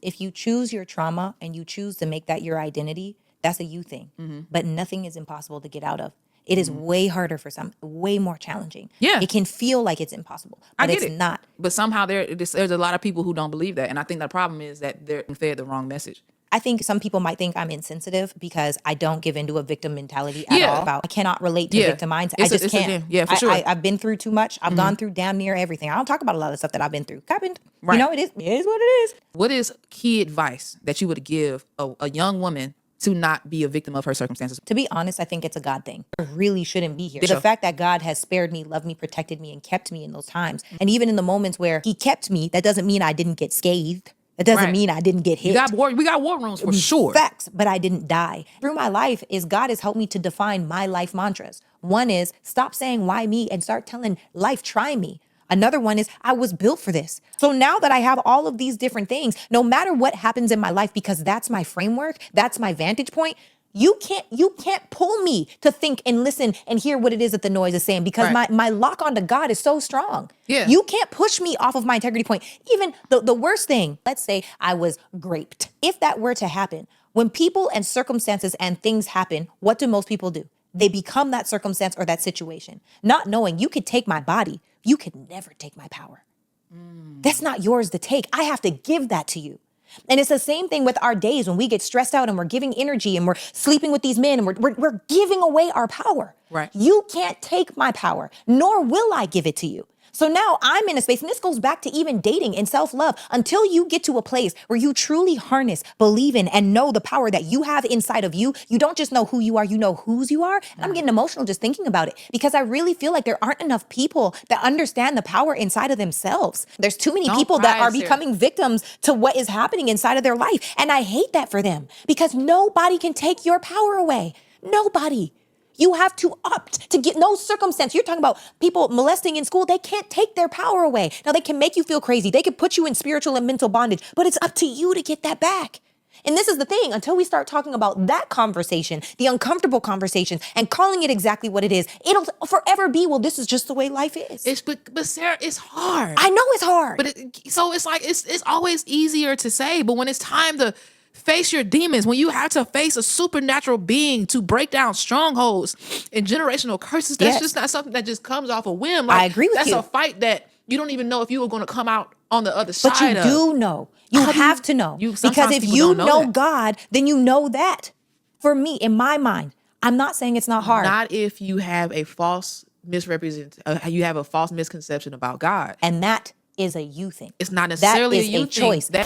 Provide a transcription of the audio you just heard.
If you choose your trauma and you choose to make that your identity, that's a you thing. But nothing is impossible to get out of. It is way harder for some, way more challenging. Yeah. It can feel like it's impossible, I but get it's it. not. But somehow there's a lot of people who don't believe that. And I think the problem is that they're fed the wrong message. I think some people might think I'm insensitive because I don't give into a victim mentality at Yeah. all. I cannot relate to Yeah. victim minds. It's I a- just it's a can't. thing. Yeah, for sure. I've been through too much. I've gone through damn near everything. I don't talk about a lot of stuff that I've been through. Happened. Right. You know, it is what it is. What is key advice that you would give a young woman to not be a victim of her circumstances? To be honest, I think it's a God thing. I really shouldn't be here. Sure. The fact that God has spared me, loved me, protected me, and kept me in those times. And even in the moments where he kept me, that doesn't mean I didn't get scathed. That doesn't Right. mean I didn't get hit. We got war rooms for sure. Facts, but I didn't die. Through my life is God has helped me to define my life mantras. One is stop saying why me and start telling life, try me. Another one is I was built for this. So now that I have all of these different things, no matter what happens in my life, because that's my framework, that's my vantage point, you can't pull me to think and listen and hear what it is that the noise is saying, because Right. my lock onto God is so strong. Yeah. You can't push me off of my integrity point. Even the worst thing, let's say I was graped. If that were to happen, when people and circumstances and things happen, what do most people do? They become that circumstance or that situation, not knowing you could take my body. You could never take my power. That's not yours to take. I have to give that to you. And it's the same thing with our days when we get stressed out and we're giving energy and we're sleeping with these men and we're giving away our power. Right. You can't take my power, nor will I give it to you. So now I'm in a space, and this goes back to even dating and self-love. Until you get to a place where you truly harness, believe in, and know the power that you have inside of you, you don't just know who you are, you know whose you are. And I'm getting emotional just thinking about it, because I really feel like there aren't enough people that understand the power inside of themselves. There's too many Don't people that cry, are Sarah. becoming victims to what is happening inside of their life. And I hate that for them, because nobody can take your power away. Nobody. You have to opt to get no circumstance. You're talking about people molesting in school. They can't take their power away. Now, they can make you feel crazy. They can put you in spiritual and mental bondage, but it's up to you to get that back. And this is the thing, until we start talking about that conversation, the uncomfortable conversations, and calling it exactly what it is, it'll forever be, well, this is just the way life is. But Sarah, it's hard. I know it's hard. But so it's like it's always easier to say, but when it's time to face your demons, when you have to face a supernatural being to break down strongholds and generational curses, that's Yes. just not something that just comes off a whim. I agree with that's you. That's a fight that you don't even know if you were going to come out on the other But side you of. do know. You How do have to know. you- Because sometimes if people you don't know know that. God, then you know that. For me, in my mind, I'm not saying it's not hard. Not if you have a false you have a false misconception about God. And that is a you thing. It's not necessarily That is a you a choice. thing.